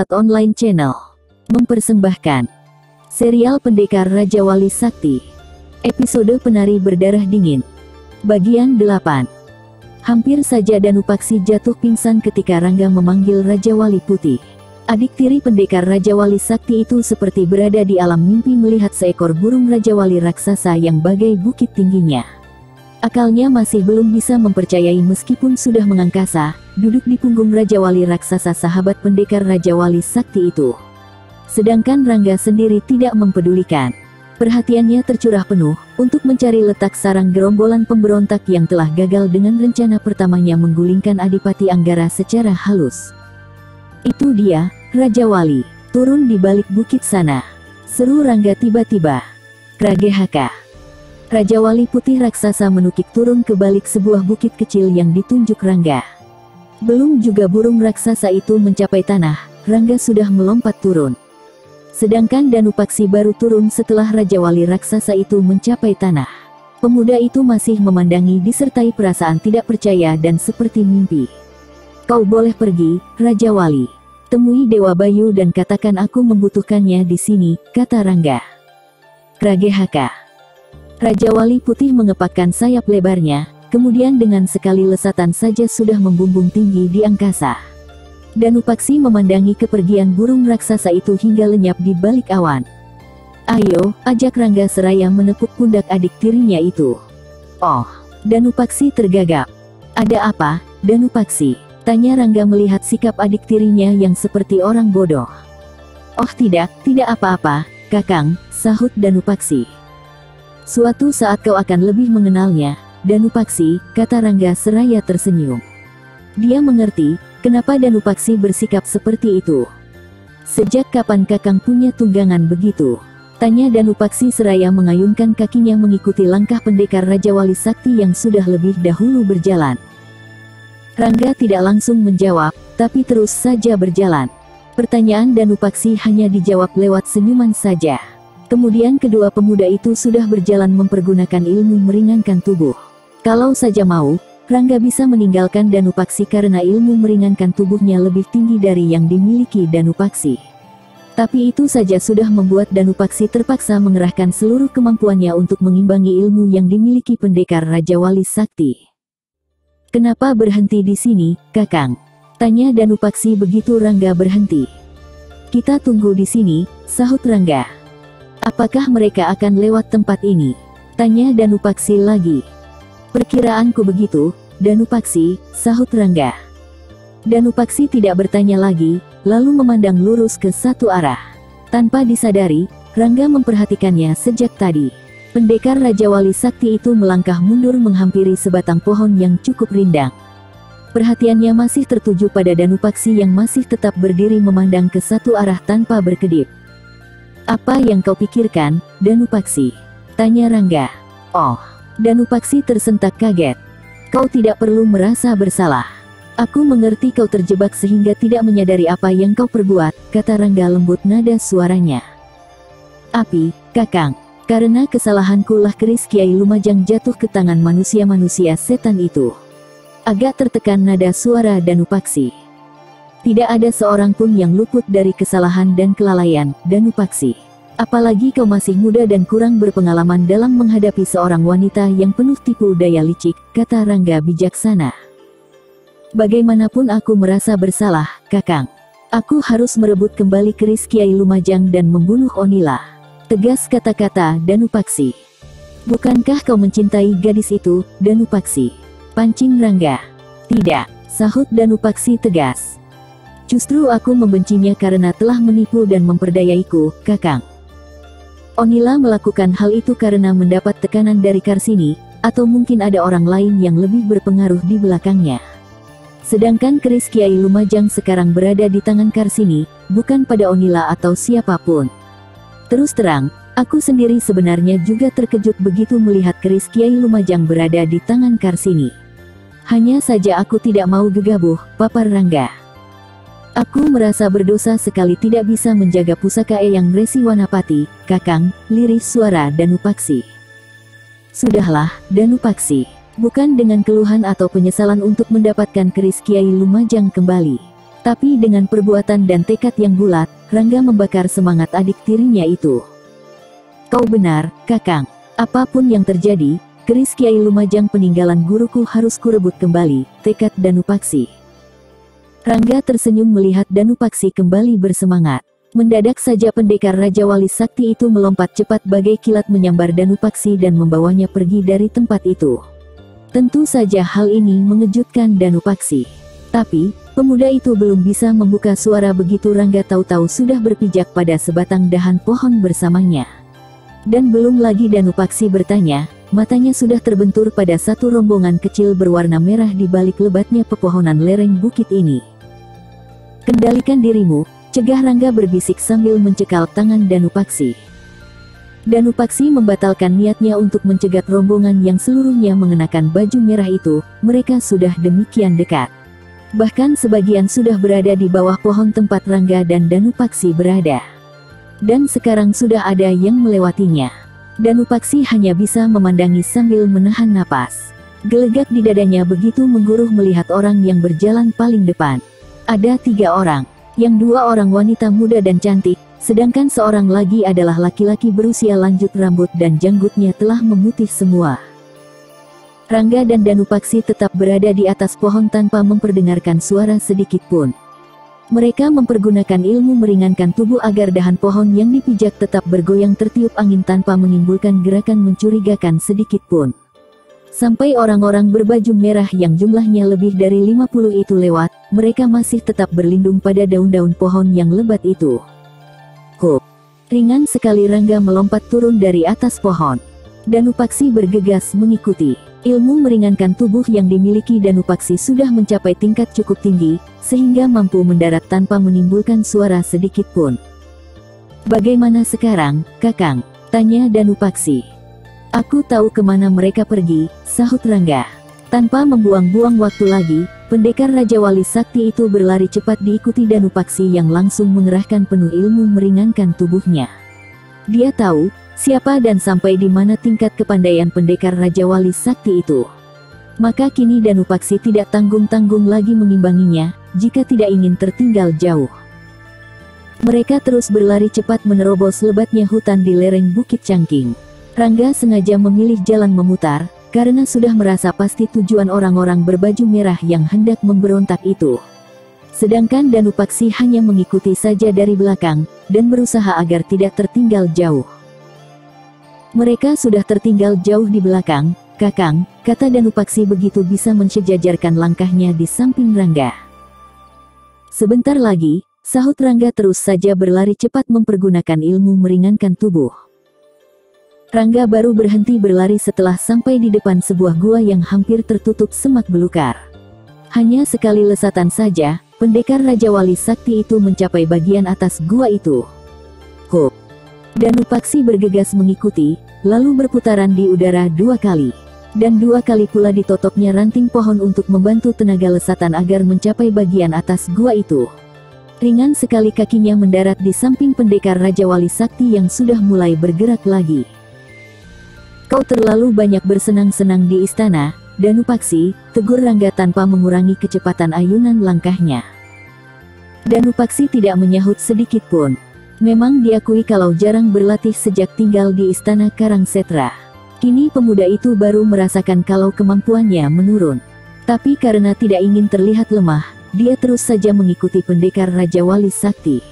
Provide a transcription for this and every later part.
Online Channel mempersembahkan serial Pendekar Raja Wali Sakti, episode Penari Berdarah Dingin, bagian 8. Hampir saja Danupaksi jatuh pingsan ketika Rangga memanggil Raja Wali Putih. Adik tiri pendekar Raja Wali Sakti itu seperti berada di alam mimpi melihat seekor burung Raja Wali raksasa yang bagai bukit tingginya. Akalnya masih belum bisa mempercayai meskipun sudah mengangkasa, duduk di punggung Raja Wali raksasa sahabat pendekar Raja Wali Sakti itu. Sedangkan Rangga sendiri tidak mempedulikan. Perhatiannya tercurah penuh untuk mencari letak sarang gerombolan pemberontak yang telah gagal dengan rencana pertamanya menggulingkan Adipati Anggara secara halus. Itu dia, Raja Wali, turun di balik bukit sana, seru Rangga tiba-tiba. Kragehaka. Raja Wali Putih raksasa menukik turun ke balik sebuah bukit kecil yang ditunjuk Rangga. Belum juga burung raksasa itu mencapai tanah, Rangga sudah melompat turun. Sedangkan Danupaksi baru turun setelah Raja Wali raksasa itu mencapai tanah. Pemuda itu masih memandangi disertai perasaan tidak percaya dan seperti mimpi. Kau boleh pergi, Raja Wali. Temui Dewa Bayu dan katakan aku membutuhkannya di sini, kata Rangga. Kragehaka. Raja Wali Putih mengepakkan sayap lebarnya, kemudian dengan sekali lesatan saja sudah membumbung tinggi di angkasa. Danupaksi memandangi kepergian burung raksasa itu hingga lenyap di balik awan. Ayo, ajak Rangga seraya menepuk pundak adik tirinya itu. Oh, Danupaksi tergagap. Ada apa, Danupaksi? Tanya Rangga melihat sikap adik tirinya yang seperti orang bodoh. Oh tidak apa-apa, Kakang, sahut Danupaksi. Suatu saat kau akan lebih mengenalnya, Danupaksi, kata Rangga seraya tersenyum. Dia mengerti, kenapa Danupaksi bersikap seperti itu. Sejak kapan Kakang punya tunggangan begitu? Tanya Danupaksi seraya mengayunkan kakinya mengikuti langkah pendekar Raja Wali Sakti yang sudah lebih dahulu berjalan. Rangga tidak langsung menjawab, tapi terus saja berjalan. Pertanyaan Danupaksi hanya dijawab lewat senyuman saja. Kemudian kedua pemuda itu sudah berjalan mempergunakan ilmu meringankan tubuh. Kalau saja mau, Rangga bisa meninggalkan Danupaksi karena ilmu meringankan tubuhnya lebih tinggi dari yang dimiliki Danupaksi. Tapi itu saja sudah membuat Danupaksi terpaksa mengerahkan seluruh kemampuannya untuk mengimbangi ilmu yang dimiliki pendekar Raja Wali Sakti. Kenapa berhenti di sini, Kakang? Tanya Danupaksi begitu Rangga berhenti. Kita tunggu di sini, sahut Rangga. Apakah mereka akan lewat tempat ini? Tanya Danupaksi lagi. Perkiraanku begitu, Danupaksi, sahut Rangga. Danupaksi tidak bertanya lagi, lalu memandang lurus ke satu arah. Tanpa disadari, Rangga memperhatikannya sejak tadi. Pendekar Raja Wali Sakti itu melangkah mundur menghampiri sebatang pohon yang cukup rindang. Perhatiannya masih tertuju pada Danupaksi yang masih tetap berdiri memandang ke satu arah tanpa berkedip. Apa yang kau pikirkan, Danupaksi? Tanya Rangga. Oh, Danupaksi tersentak kaget. Kau tidak perlu merasa bersalah. Aku mengerti kau terjebak sehingga tidak menyadari apa yang kau perbuat, kata Rangga lembut nada suaranya. Api, Kakang, karena kesalahanku lah keris Kiai Lumajang jatuh ke tangan manusia-manusia setan itu. Agak tertekan nada suara Danupaksi. Tidak ada seorang pun yang luput dari kesalahan dan kelalaian, Danupaksi. Apalagi kau masih muda dan kurang berpengalaman dalam menghadapi seorang wanita yang penuh tipu daya licik, kata Rangga bijaksana. Bagaimanapun aku merasa bersalah, Kakang. Aku harus merebut kembali keris Kiai Lumajang dan membunuh Onila. Tegas kata-kata Danupaksi. Bukankah kau mencintai gadis itu, Danupaksi? Pancing Rangga. Tidak, sahut Danupaksi tegas. Justru aku membencinya karena telah menipu dan memperdayaiku, Kakang. Onila melakukan hal itu karena mendapat tekanan dari Karsini, atau mungkin ada orang lain yang lebih berpengaruh di belakangnya. Sedangkan keris Kiai Lumajang sekarang berada di tangan Karsini, bukan pada Onila atau siapapun. Terus terang, aku sendiri sebenarnya juga terkejut begitu melihat keris Kiai Lumajang berada di tangan Karsini. Hanya saja aku tidak mau gegabah, papar Rangga. Aku merasa berdosa sekali tidak bisa menjaga pusaka Eyang Resi Wanapati, Kakang, lirih suara Danupaksi. Sudahlah, Danupaksi. Bukan dengan keluhan atau penyesalan untuk mendapatkan keris Kiai Lumajang kembali. Tapi dengan perbuatan dan tekad yang bulat, Rangga membakar semangat adik tirinya itu. Kau benar, Kakang. Apapun yang terjadi, keris Kiai Lumajang peninggalan guruku harus kurebut kembali, tekad Danupaksi. Rangga tersenyum melihat Danupaksi kembali bersemangat. Mendadak saja pendekar Raja Wali Sakti itu melompat cepat bagai kilat menyambar Danupaksi dan membawanya pergi dari tempat itu. Tentu saja hal ini mengejutkan Danupaksi. Tapi, pemuda itu belum bisa membuka suara begitu Rangga tahu-tahu sudah berpijak pada sebatang dahan pohon bersamanya. Dan belum lagi Danupaksi bertanya, matanya sudah terbentur pada satu rombongan kecil berwarna merah di balik lebatnya pepohonan lereng bukit ini. Kendalikan dirimu, cegah Rangga berbisik sambil mencekal tangan Danupaksi. Danupaksi membatalkan niatnya untuk mencegat rombongan yang seluruhnya mengenakan baju merah itu, mereka sudah demikian dekat. Bahkan sebagian sudah berada di bawah pohon tempat Rangga dan Danupaksi berada. Dan sekarang sudah ada yang melewatinya. Danupaksi hanya bisa memandangi sambil menahan napas. Gelegak di dadanya begitu mengguruh melihat orang yang berjalan paling depan. Ada 3 orang, yang 2 orang wanita muda dan cantik, sedangkan seorang lagi adalah laki-laki berusia lanjut rambut dan janggutnya telah memutih semua. Rangga dan Danupaksi tetap berada di atas pohon tanpa memperdengarkan suara sedikit pun. Mereka mempergunakan ilmu meringankan tubuh agar dahan pohon yang dipijak tetap bergoyang tertiup angin tanpa menimbulkan gerakan mencurigakan sedikit pun. Sampai orang-orang berbaju merah yang jumlahnya lebih dari 50 itu lewat, mereka masih tetap berlindung pada daun-daun pohon yang lebat itu. Hup! Ringan sekali Rangga melompat turun dari atas pohon. Danupaksi bergegas mengikuti. Ilmu meringankan tubuh yang dimiliki Danupaksi sudah mencapai tingkat cukup tinggi, sehingga mampu mendarat tanpa menimbulkan suara sedikit pun. Bagaimana sekarang, Kakang? Tanya Danupaksi. Aku tahu kemana mereka pergi, sahut Rangga. Tanpa membuang-buang waktu lagi, pendekar Raja Wali Sakti itu berlari cepat diikuti Danupaksi yang langsung mengerahkan penuh ilmu meringankan tubuhnya. Dia tahu siapa dan sampai di mana tingkat kepandaian pendekar Raja Wali Sakti itu. Maka kini Danupaksi tidak tanggung-tanggung lagi mengimbanginya, jika tidak ingin tertinggal jauh. Mereka terus berlari cepat menerobos lebatnya hutan di lereng Bukit Cangking. Rangga sengaja memilih jalan memutar, karena sudah merasa pasti tujuan orang-orang berbaju merah yang hendak memberontak itu. Sedangkan Danupaksi hanya mengikuti saja dari belakang, dan berusaha agar tidak tertinggal jauh. Mereka sudah tertinggal jauh di belakang, Kakang, kata Danupaksi begitu bisa mensejajarkan langkahnya di samping Rangga. Sebentar lagi, sahut Rangga terus saja berlari cepat mempergunakan ilmu meringankan tubuh. Rangga baru berhenti berlari setelah sampai di depan sebuah gua yang hampir tertutup semak belukar. Hanya sekali lesatan saja, pendekar Raja Wali Sakti itu mencapai bagian atas gua itu. Hup! Danupaksi bergegas mengikuti, lalu berputaran di udara 2 kali. Dan 2 kali pula ditotoknya ranting pohon untuk membantu tenaga lesatan agar mencapai bagian atas gua itu. Ringan sekali kakinya mendarat di samping pendekar Raja Wali Sakti yang sudah mulai bergerak lagi. Kau terlalu banyak bersenang-senang di istana, Danupaksi, tegur Rangga tanpa mengurangi kecepatan ayunan langkahnya. Danupaksi tidak menyahut sedikit pun. Memang diakui kalau jarang berlatih sejak tinggal di istana Karangsetra. Kini pemuda itu baru merasakan kalau kemampuannya menurun. Tapi karena tidak ingin terlihat lemah, dia terus saja mengikuti pendekar Raja Wali Sakti.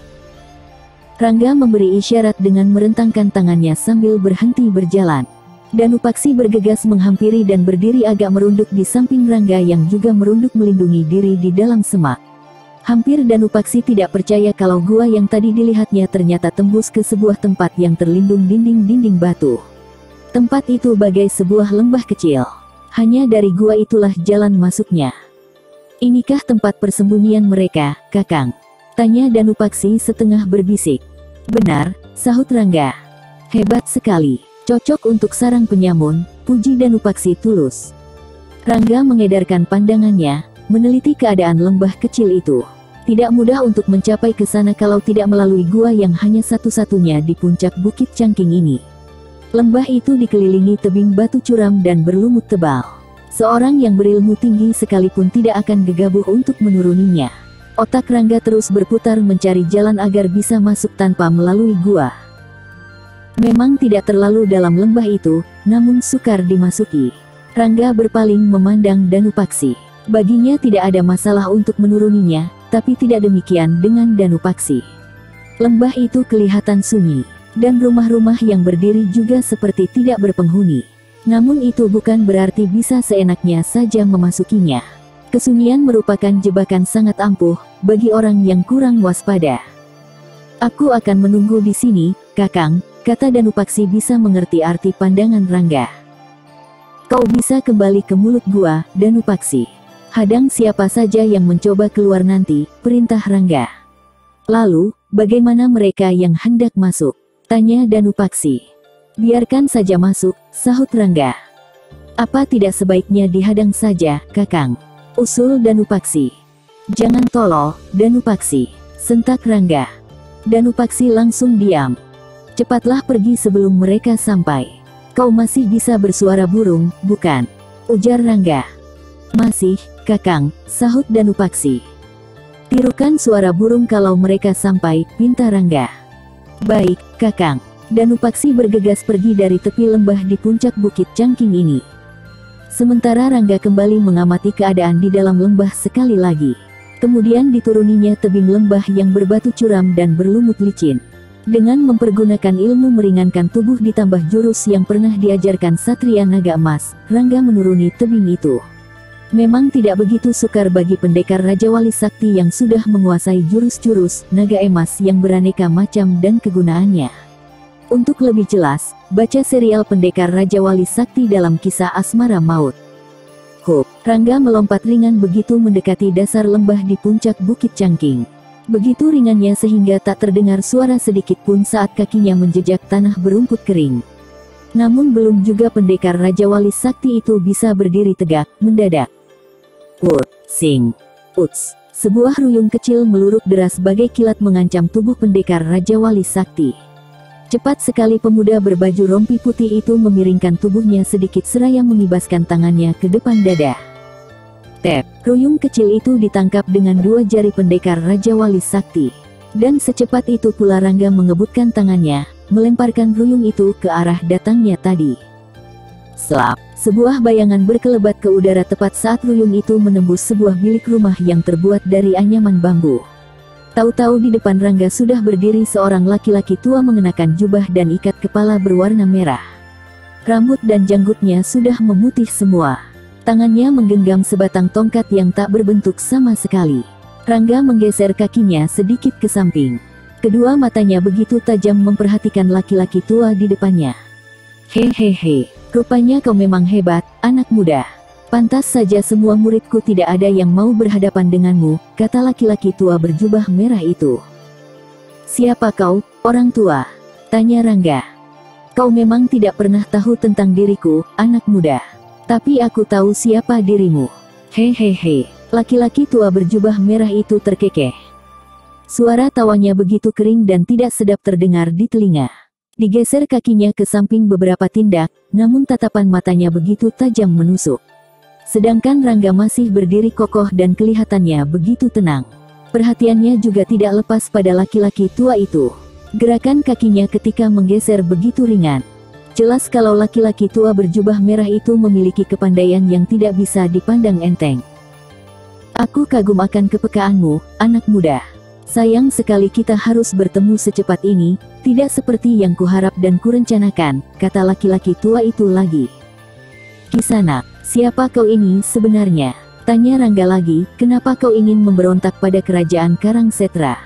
Rangga memberi isyarat dengan merentangkan tangannya sambil berhenti berjalan. Danupaksi bergegas menghampiri dan berdiri agak merunduk di samping Rangga yang juga merunduk melindungi diri di dalam semak. Hampir Danupaksi tidak percaya kalau gua yang tadi dilihatnya ternyata tembus ke sebuah tempat yang terlindung dinding-dinding batu. Tempat itu bagai sebuah lembah kecil. Hanya dari gua itulah jalan masuknya. Inikah tempat persembunyian mereka, Kakang? Tanya Danupaksi setengah berbisik. Benar, sahut Rangga. Hebat sekali. Cocok untuk sarang penyamun, puji Danupaksi tulus. Rangga mengedarkan pandangannya, meneliti keadaan lembah kecil itu. Tidak mudah untuk mencapai ke sana kalau tidak melalui gua yang hanya satu-satunya di puncak Bukit Cangking ini. Lembah itu dikelilingi tebing batu curam dan berlumut tebal. Seorang yang berilmu tinggi sekalipun tidak akan gegabah untuk menuruninya. Otak Rangga terus berputar mencari jalan agar bisa masuk tanpa melalui gua. Memang tidak terlalu dalam lembah itu, namun sukar dimasuki. Rangga berpaling memandang Danupaksi. Baginya tidak ada masalah untuk menuruninya, tapi tidak demikian dengan Danupaksi. Lembah itu kelihatan sunyi, dan rumah-rumah yang berdiri juga seperti tidak berpenghuni. Namun itu bukan berarti bisa seenaknya saja memasukinya. Kesunyian merupakan jebakan sangat ampuh bagi orang yang kurang waspada. Aku akan menunggu di sini, Kakang, kata Danupaksi bisa mengerti arti pandangan Rangga. Kau bisa kembali ke mulut gua, Danupaksi. Hadang siapa saja yang mencoba keluar nanti, perintah Rangga. Lalu, bagaimana mereka yang hendak masuk? Tanya Danupaksi. Biarkan saja masuk, sahut Rangga. Apa tidak sebaiknya dihadang saja, Kakang? Usul Danupaksi. Jangan tolol, Danupaksi, sentak Rangga. Danupaksi langsung diam. Cepatlah pergi sebelum mereka sampai. Kau masih bisa bersuara burung, bukan? Ujar Rangga. Masih, Kakang, sahut Danupaksi. Tirukan suara burung kalau mereka sampai, pinta Rangga. Baik, Kakang. Danupaksi bergegas pergi dari tepi lembah di puncak Bukit Cangking ini. Sementara Rangga kembali mengamati keadaan di dalam lembah sekali lagi. Kemudian dituruninya tebing lembah yang berbatu curam dan berlumut licin. Dengan mempergunakan ilmu meringankan tubuh ditambah jurus yang pernah diajarkan Satria Naga Emas, Rangga menuruni tebing itu. Memang tidak begitu sukar bagi pendekar Raja Wali Sakti yang sudah menguasai jurus-jurus Naga Emas yang beraneka macam dan kegunaannya. Untuk lebih jelas, baca serial Pendekar Raja Wali Sakti dalam kisah Asmara Maut. Hup, Rangga melompat ringan begitu mendekati dasar lembah di puncak Bukit Cangking. Begitu ringannya sehingga tak terdengar suara sedikit pun saat kakinya menjejak tanah berumput kering. Namun belum juga pendekar Raja Wali Sakti itu bisa berdiri tegak, mendadak. Put, sing, uts. Sebuah ruyung kecil meluruk deras bagai kilat mengancam tubuh pendekar Raja Wali Sakti. Cepat sekali pemuda berbaju rompi putih itu memiringkan tubuhnya sedikit seraya mengibaskan tangannya ke depan dada. Tep, ruyung kecil itu ditangkap dengan dua jari pendekar Raja Wali Sakti. Dan secepat itu pula Rangga mengebutkan tangannya, melemparkan ruyung itu ke arah datangnya tadi. Slap, sebuah bayangan berkelebat ke udara tepat saat ruyung itu menembus sebuah bilik rumah yang terbuat dari anyaman bambu. Tahu-tahu di depan Rangga sudah berdiri seorang laki-laki tua mengenakan jubah dan ikat kepala berwarna merah. Rambut dan janggutnya sudah memutih semua. Tangannya menggenggam sebatang tongkat yang tak berbentuk sama sekali. Rangga menggeser kakinya sedikit ke samping. Kedua matanya begitu tajam memperhatikan laki-laki tua di depannya. Hehehe, rupanya kau memang hebat, anak muda. Pantas saja semua muridku tidak ada yang mau berhadapan denganmu, kata laki-laki tua berjubah merah itu. Siapa kau, orang tua? Tanya Rangga. Kau memang tidak pernah tahu tentang diriku, anak muda. Tapi aku tahu siapa dirimu. Hehehe, laki-laki tua berjubah merah itu terkekeh. Suara tawanya begitu kering dan tidak sedap terdengar di telinga. Digeser kakinya ke samping beberapa tindak, namun tatapan matanya begitu tajam menusuk. Sedangkan Rangga masih berdiri kokoh dan kelihatannya begitu tenang. Perhatiannya juga tidak lepas pada laki-laki tua itu. Gerakan kakinya ketika menggeser begitu ringan. Jelas kalau laki-laki tua berjubah merah itu memiliki kepandaian yang tidak bisa dipandang enteng. Aku kagum akan kepekaanmu, anak muda. Sayang sekali kita harus bertemu secepat ini, tidak seperti yang kuharap dan kurencanakan, kata laki-laki tua itu lagi. Kisanak, siapa kau ini sebenarnya? Tanya Rangga lagi, kenapa kau ingin memberontak pada kerajaan Karangsetra?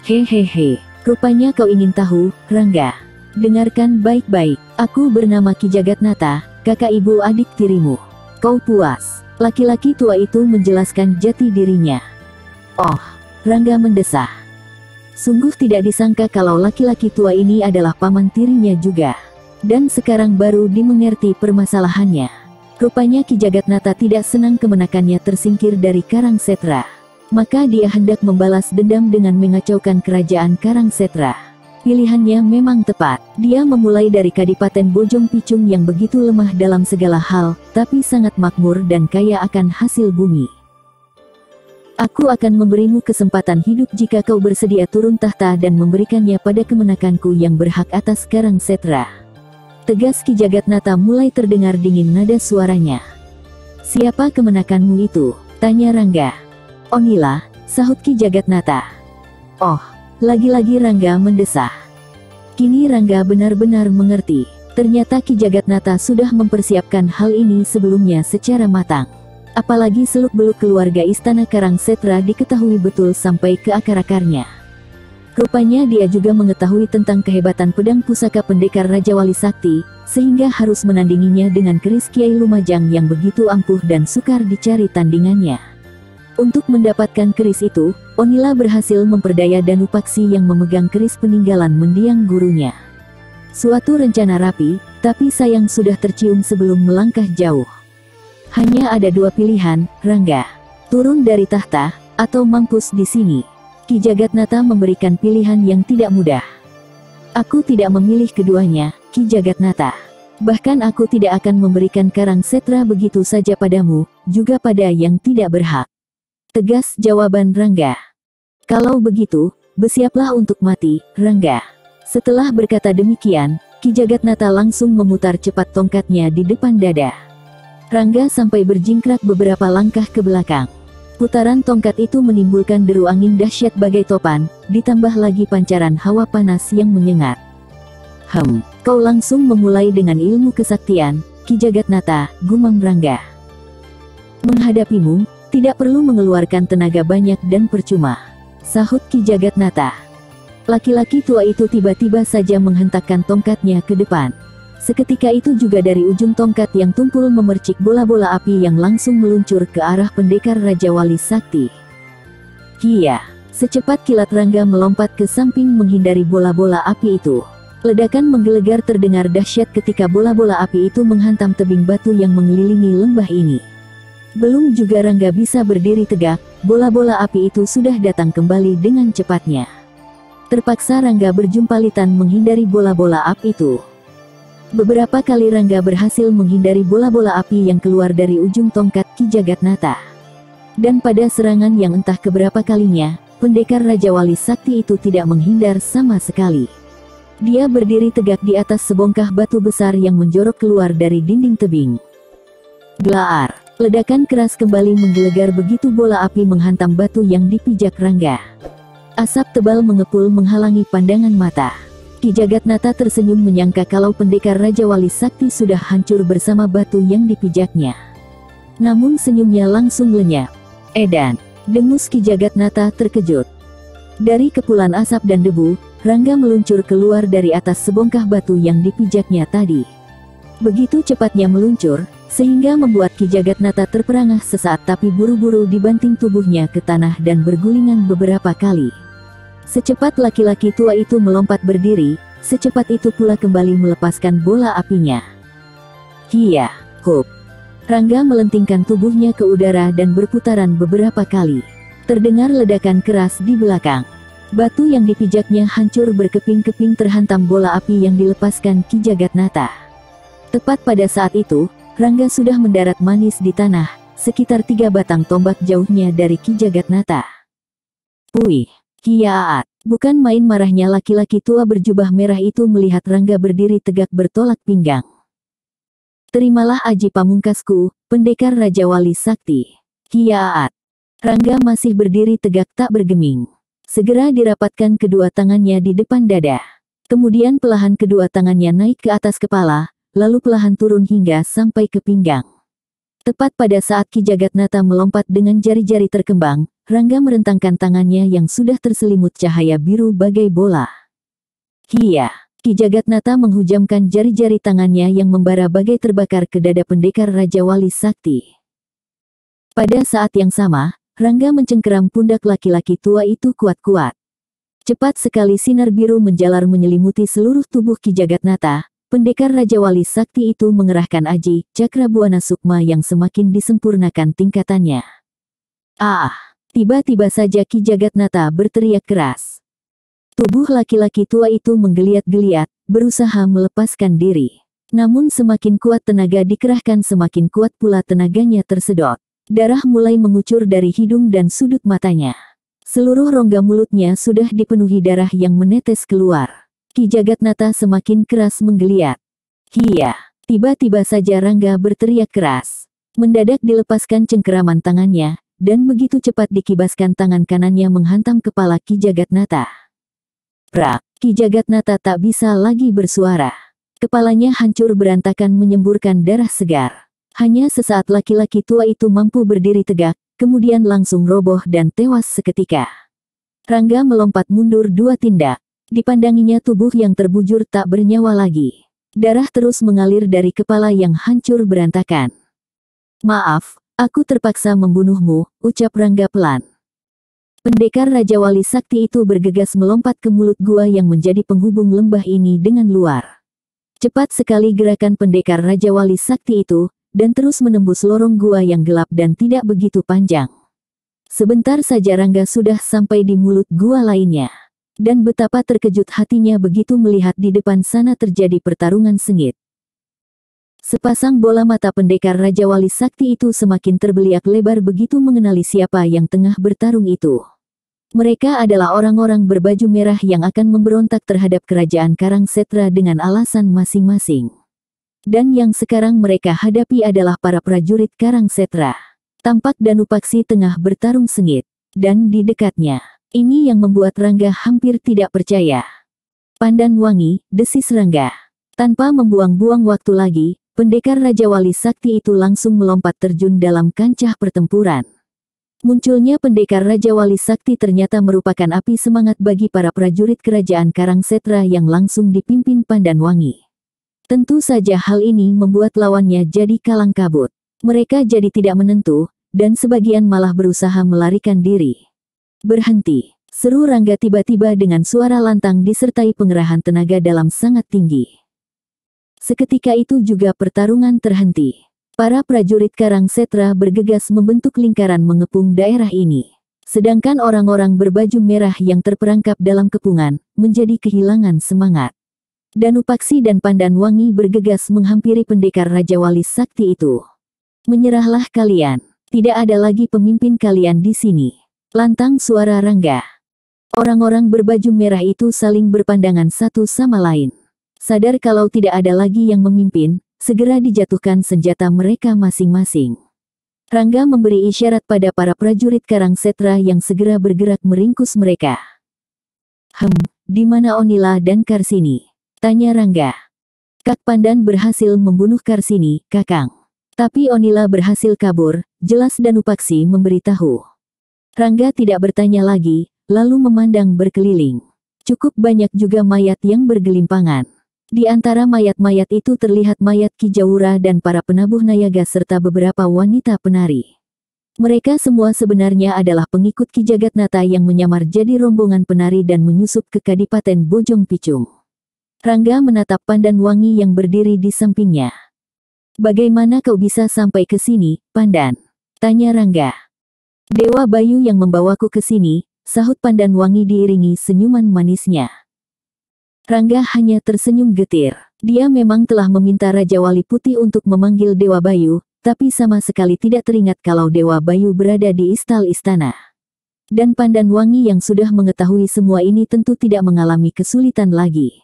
Hehehe, rupanya kau ingin tahu, Rangga. Dengarkan baik-baik, aku bernama Ki Jagatnata, kakak ibu adik tirimu. Kau puas? Laki-laki tua itu menjelaskan jati dirinya. Oh, Rangga mendesah. Sungguh tidak disangka kalau laki-laki tua ini adalah paman tirinya juga. Dan sekarang baru dimengerti permasalahannya. Rupanya Ki Jagatnata tidak senang kemenakannya tersingkir dari Karangsetra. Maka dia hendak membalas dendam dengan mengacaukan kerajaan Karangsetra. Pilihannya memang tepat. Dia memulai dari Kadipaten Bojong Picung yang begitu lemah dalam segala hal, tapi sangat makmur dan kaya akan hasil bumi. Aku akan memberimu kesempatan hidup jika kau bersedia turun tahta dan memberikannya pada kemenakanku yang berhak atas Karang Setra. Tegas Ki Jagatnata mulai terdengar dingin nada suaranya. Siapa kemenakanmu itu? Tanya Rangga. Onila, sahut Ki Jagatnata. Oh, lagi-lagi Rangga mendesah. Kini Rangga benar-benar mengerti. Ternyata Ki Jagatnata sudah mempersiapkan hal ini sebelumnya secara matang. Apalagi seluk-beluk keluarga Istana Karang Setra diketahui betul sampai ke akar-akarnya. Rupanya dia juga mengetahui tentang kehebatan pedang pusaka pendekar Raja Wali Sakti, sehingga harus menandinginya dengan keris Kiai Lumajang yang begitu ampuh dan sukar dicari tandingannya. Untuk mendapatkan keris itu, Onila berhasil memperdaya Danupaksi yang memegang keris peninggalan mendiang gurunya. Suatu rencana rapi, tapi sayang sudah tercium sebelum melangkah jauh. Hanya ada dua pilihan, Rangga. Turun dari tahta, atau mampus di sini. Ki Jagatnata memberikan pilihan yang tidak mudah. Aku tidak memilih keduanya, Ki Jagatnata. Bahkan aku tidak akan memberikan Karang Setra begitu saja padamu, juga pada yang tidak berhak. Tegas jawaban Rangga. Kalau begitu, bersiaplah untuk mati, Rangga. Setelah berkata demikian, Ki Jagatnata langsung memutar cepat tongkatnya di depan dada. Rangga sampai berjingkrak beberapa langkah ke belakang. Putaran tongkat itu menimbulkan deru angin dahsyat bagai topan, ditambah lagi pancaran hawa panas yang menyengat. Kau langsung memulai dengan ilmu kesaktian, Ki Jagatnata, gumam Rangga. Menghadapimu, tidak perlu mengeluarkan tenaga banyak dan percuma, sahut Ki Jagatnata. Laki-laki tua itu tiba-tiba saja menghentakkan tongkatnya ke depan. Seketika itu juga dari ujung tongkat yang tumpul memercik bola-bola api yang langsung meluncur ke arah pendekar Raja Wali Sakti. Kia! Secepat kilat Rangga melompat ke samping menghindari bola-bola api itu. Ledakan menggelegar terdengar dahsyat ketika bola-bola api itu menghantam tebing batu yang mengelilingi lembah ini. Belum juga Rangga bisa berdiri tegak, bola-bola api itu sudah datang kembali dengan cepatnya. Terpaksa Rangga berjumpalitan menghindari bola-bola api itu. Beberapa kali Rangga berhasil menghindari bola-bola api yang keluar dari ujung tongkat Ki Jagatnata. Dan pada serangan yang entah keberapa kalinya, pendekar Raja Wali Sakti itu tidak menghindar sama sekali. Dia berdiri tegak di atas sebongkah batu besar yang menjorok keluar dari dinding tebing. Glaar! Ledakan keras kembali menggelegar begitu bola api menghantam batu yang dipijak Rangga. Asap tebal mengepul menghalangi pandangan mata. Ki Jagatnata tersenyum menyangka kalau pendekar Raja Wali Sakti sudah hancur bersama batu yang dipijaknya. Namun senyumnya langsung lenyap. Edan! Dengus Ki Jagatnata terkejut. Dari kepulan asap dan debu, Rangga meluncur keluar dari atas sebongkah batu yang dipijaknya tadi. Begitu cepatnya meluncur, sehingga membuat Ki Jagatnata terperangah sesaat tapi buru-buru dibanting tubuhnya ke tanah dan bergulingan beberapa kali. Secepat laki-laki tua itu melompat berdiri, secepat itu pula kembali melepaskan bola apinya. Kia! Hup! Rangga melentingkan tubuhnya ke udara dan berputaran beberapa kali. Terdengar ledakan keras di belakang. Batu yang dipijaknya hancur berkeping-keping terhantam bola api yang dilepaskan Ki Jagatnata. Tepat pada saat itu, Rangga sudah mendarat manis di tanah, sekitar 3 batang tombak jauhnya dari Ki Jagatnata. Puih! Kiaat! Bukan main marahnya laki-laki tua berjubah merah itu melihat Rangga berdiri tegak bertolak pinggang. Terimalah aji pamungkasku, pendekar Raja Wali Sakti. Kiaat! Rangga masih berdiri tegak tak bergeming. Segera dirapatkan kedua tangannya di depan dada. Kemudian pelahan kedua tangannya naik ke atas kepala, lalu pelahan turun hingga sampai ke pinggang. Tepat pada saat Ki Jagatnata melompat dengan jari-jari terkembang, Rangga merentangkan tangannya yang sudah terselimut cahaya biru bagai bola. Kia! Ki Jagatnata menghujamkan jari-jari tangannya yang membara bagai terbakar ke dada pendekar Raja Wali Sakti. Pada saat yang sama, Rangga mencengkeram pundak laki-laki tua itu kuat-kuat. Cepat sekali sinar biru menjalar menyelimuti seluruh tubuh Ki Jagatnata. Pendekar Raja Wali Sakti itu mengerahkan aji, Cakra Buana Sukma yang semakin disempurnakan tingkatannya. Ah! Tiba-tiba saja Ki Jagatnata berteriak keras. Tubuh laki-laki tua itu menggeliat-geliat, berusaha melepaskan diri. Namun semakin kuat tenaga dikerahkan semakin kuat pula tenaganya tersedot. Darah mulai mengucur dari hidung dan sudut matanya. Seluruh rongga mulutnya sudah dipenuhi darah yang menetes keluar. Ki Jagatnata semakin keras menggeliat. Hiya! Tiba-tiba saja Rangga berteriak keras. Mendadak dilepaskan cengkeraman tangannya, dan begitu cepat dikibaskan tangan kanannya menghantam kepala Ki Jagatnata. Prak! Ki Jagatnata tak bisa lagi bersuara. Kepalanya hancur berantakan menyemburkan darah segar. Hanya sesaat laki-laki tua itu mampu berdiri tegak, kemudian langsung roboh dan tewas seketika. Rangga melompat mundur 2 tindak. Dipandanginya tubuh yang terbujur tak bernyawa lagi. Darah terus mengalir dari kepala yang hancur berantakan. Maaf, aku terpaksa membunuhmu, ucap Rangga pelan. Pendekar Raja Wali Sakti itu bergegas melompat ke mulut gua yang menjadi penghubung lembah ini dengan luar. Cepat sekali gerakan pendekar Raja Wali Sakti itu, dan terus menembus lorong gua yang gelap dan tidak begitu panjang. Sebentar saja Rangga sudah sampai di mulut gua lainnya. Dan betapa terkejut hatinya begitu melihat di depan sana terjadi pertarungan sengit. Sepasang bola mata pendekar Raja Wali Sakti itu semakin terbeliak lebar begitu mengenali siapa yang tengah bertarung itu. Mereka adalah orang-orang berbaju merah yang akan memberontak terhadap kerajaan Karangsetra dengan alasan masing-masing. Dan yang sekarang mereka hadapi adalah para prajurit Karangsetra. Tampak Danupaksi tengah bertarung sengit. Dan di dekatnya, ini yang membuat Rangga hampir tidak percaya. Pandan Wangi, desis Rangga. Tanpa membuang-buang waktu lagi, pendekar Raja Wali Sakti itu langsung melompat terjun dalam kancah pertempuran. Munculnya pendekar Raja Wali Sakti ternyata merupakan api semangat bagi para prajurit kerajaan Karangsetra yang langsung dipimpin Pandan Wangi. Tentu saja hal ini membuat lawannya jadi kalang kabut. Mereka jadi tidak menentu, dan sebagian malah berusaha melarikan diri. Berhenti, seru Rangga tiba-tiba dengan suara lantang disertai pengerahan tenaga dalam sangat tinggi. Seketika itu juga pertarungan terhenti. Para prajurit Karangsetra bergegas membentuk lingkaran mengepung daerah ini. Sedangkan orang-orang berbaju merah yang terperangkap dalam kepungan, menjadi kehilangan semangat. Danupaksi dan Pandan Wangi bergegas menghampiri pendekar Raja Wali Sakti itu. Menyerahlah kalian, tidak ada lagi pemimpin kalian di sini. Lantang suara Rangga. Orang-orang berbaju merah itu saling berpandangan satu sama lain. Sadar kalau tidak ada lagi yang memimpin, segera dijatuhkan senjata mereka masing-masing. Rangga memberi isyarat pada para prajurit Karangsetra yang segera bergerak meringkus mereka. Di mana Onila dan Karsini? Tanya Rangga. Kak Pandan berhasil membunuh Karsini, Kakang. Tapi Onila berhasil kabur, jelas Danupaksi memberitahu. Rangga tidak bertanya lagi, lalu memandang berkeliling. Cukup banyak juga mayat yang bergelimpangan. Di antara mayat-mayat itu terlihat mayat Ki Jawura dan para penabuh Nayaga serta beberapa wanita penari. Mereka semua sebenarnya adalah pengikut Ki Jagatnata yang menyamar jadi rombongan penari dan menyusup ke Kadipaten Bojong Picung. Rangga menatap Pandan Wangi yang berdiri di sampingnya. Bagaimana kau bisa sampai ke sini, Pandan? Tanya Rangga. Dewa Bayu yang membawaku ke sini, sahut Pandan Wangi diiringi senyuman manisnya. Rangga hanya tersenyum getir. Dia memang telah meminta Raja Wali Putih untuk memanggil Dewa Bayu, tapi sama sekali tidak teringat kalau Dewa Bayu berada di istal istana. Dan Pandan Wangi yang sudah mengetahui semua ini tentu tidak mengalami kesulitan lagi.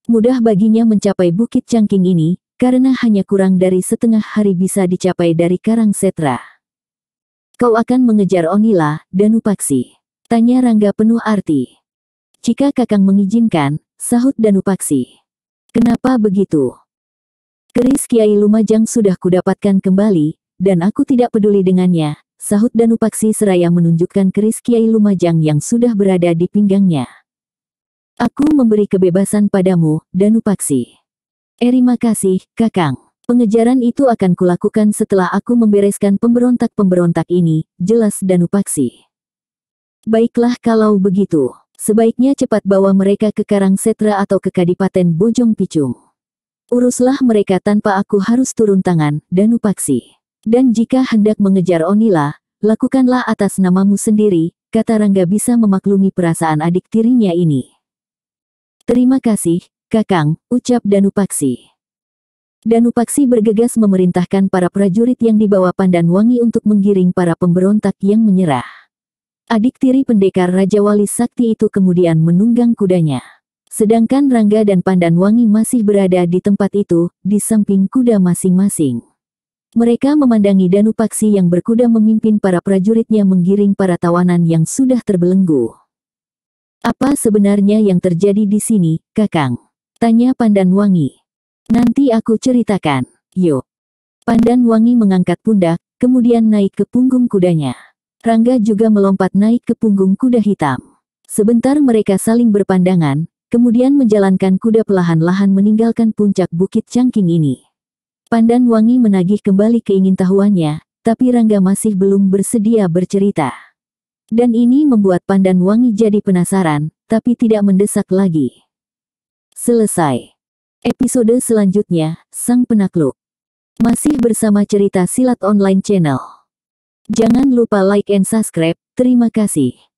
Mudah baginya mencapai Bukit Cangking ini, karena hanya kurang dari setengah hari bisa dicapai dari Karangsetra. Kau akan mengejar Onila, Danupaksi? Tanya Rangga penuh arti. Jika Kakang mengizinkan, sahut Danupaksi. Kenapa begitu? Keris Kiai Lumajang sudah kudapatkan kembali, dan aku tidak peduli dengannya, sahut Danupaksi seraya menunjukkan keris Kiai Lumajang yang sudah berada di pinggangnya. Aku memberi kebebasan padamu, Danupaksi. Terima kasih, Kakang. Pengejaran itu akan kulakukan setelah aku membereskan pemberontak-pemberontak ini, jelas Danupaksi. Baiklah kalau begitu. Sebaiknya cepat bawa mereka ke Karangsetra atau ke Kadipaten Bojong Picung. Uruslah mereka tanpa aku harus turun tangan, Danupaksi. Dan jika hendak mengejar Onila, lakukanlah atas namamu sendiri, kata Rangga bisa memaklumi perasaan adik tirinya ini. Terima kasih, Kakang, ucap Danupaksi. Danupaksi bergegas memerintahkan para prajurit yang dibawa Pandanwangi untuk menggiring para pemberontak yang menyerah. Adik tiri pendekar Raja Wali Sakti itu kemudian menunggang kudanya. Sedangkan Rangga dan Pandanwangi masih berada di tempat itu, di samping kuda masing-masing. Mereka memandangi Danupaksi yang berkuda memimpin para prajuritnya menggiring para tawanan yang sudah terbelenggu. "Apa sebenarnya yang terjadi di sini, Kakang?" tanya Pandanwangi. "Nanti aku ceritakan, yuk." Pandanwangi mengangkat pundak, kemudian naik ke punggung kudanya. Rangga juga melompat naik ke punggung kuda hitam. Sebentar mereka saling berpandangan, kemudian menjalankan kuda perlahan-lahan meninggalkan puncak Bukit Cangking ini. Pandanwangi menagih kembali keingintahuannya, tapi Rangga masih belum bersedia bercerita. Dan ini membuat Pandanwangi jadi penasaran, tapi tidak mendesak lagi. Selesai. Episode selanjutnya, Sang Penakluk. Masih bersama cerita Silat Online Channel. Jangan lupa like and subscribe, terima kasih.